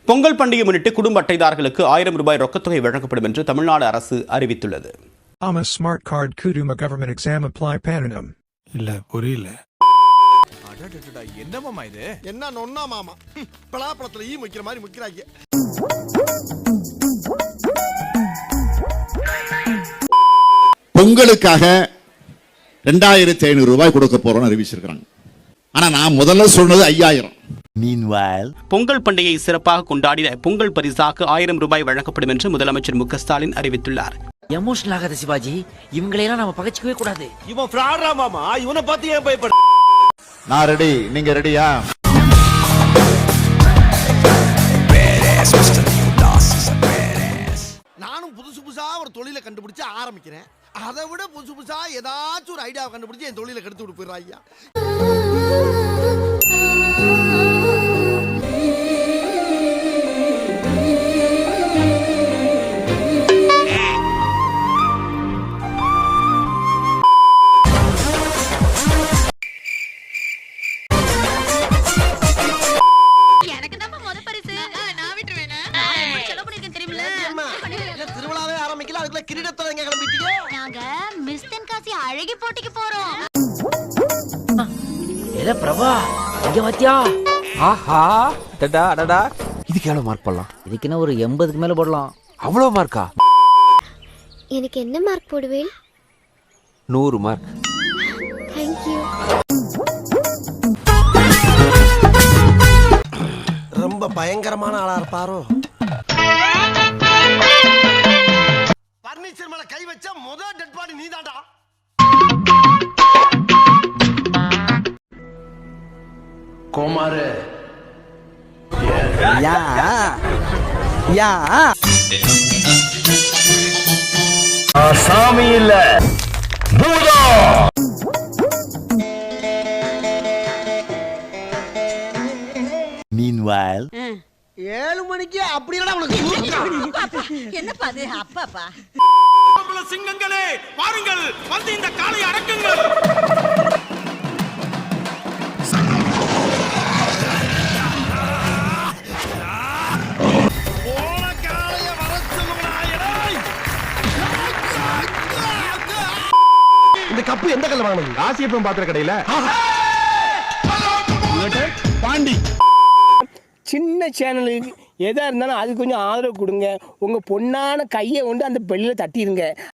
பொங்கல் பண்டிகை முன்னிட்டு குடும்ப அட்டைதாரர்களுக்கு 1000 ரூபாய் ரொக்கத்தொகை வழங்கப்படும் என்று தமிழ்நாடு அரசு அறிவித்துள்ளது. I'm a smart card kuduma government exam apply pananum. இல்ல புரியல. என்ன மாமா இது? என்ன நொன்னா மாமா? பலாப்பழத்துல ஈ முக்கிற மாதிரி முக்கிறாங்க. பொங்கலுக்காக 2500 ரூபாய் கொடுக்க போறோம்னு அறிவிச்சிருக்காங்க. ஆனா நான் முதல்ல சொன்னது 5000. Meanwhile, பொங்கல் பண்டிகையை சிறப்பாக கொண்டாடின பொங்கல் பரிசாக 1000 ரூபாய் வழங்கப்படும் என்று முதலமைச்சர் மு.க. ஸ்டாலின் அறிவித்துள்ளார். எமோஷனல் ஆகாத சிவாஜி, இவங்களையெல்லாம் நம்ம பகச்சிக்கவே கூடாது. இவன் ஃப்ராடா மாமா, இவனை பார்த்து ஏன் பயப்பட? நான் ரெடி, நீங்க ரெடியா? நானும் புதுசு புதுசா ஒரு தொழிலை கண்டுபிடிச்சு ஆரம்பிக்கிறேன். அதை விட புதுசு புதுசா ஏதாச்சும் ஒரு ஐடியாவை கண்டுபிடிச்சு என் தொழிலை கெடுத்து விட்டு போயிடுறாங்க. திருவிழாவே ஆரம்பிக்கல, அதுக்குள்ள கிரீடத்தோட எங்க கிளம்பிட்டீங்க? நாங்க மிஸ் தென்காசி அழகி போட்டிக்கு போறோம். ஏல பிரபா, இங்க வாத்தியா? ஆஹா, டடா டடா. இதுக்கு எவ்வளவு மார்க் போடலாம்? இதுக்குன்னா ஒரு 80க்கு மேல போடலாம். அவ்வளவு மார்க்கா? எனக்கு என்ன மார்க் போடுவேன்? 100 மார்க். Thank you. ரொம்ப பயங்கரமான ஆளா இருப்பாரோ? பர்னிச்சர் மேல கை வச்ச முதல் டெட் பாடி நீதான்டா. கோமாரு. யா யா சாமி இல்ல. meanwhile, 7 மணிக்கு அப்படி இல்லடா உனக்கு. என்னப்பா அது? அப்பாப்பா. சிங்கங்களே வாருங்கள், வந்து இந்த காளை அடக்குங்கள். இந்த கப்பு எந்த கல்ல வாங்குனீங்க? ராசியப்பம் பாத்திர கடையில. பாண்டி. சின்ன சேனலுக்கு எதாக இருந்தாலும் அது கொஞ்சம் ஆதரவு கொடுங்க. உங்கள் பொண்ணான கையை கொண்டு அந்த பெல்லில் தட்டிடுங்க.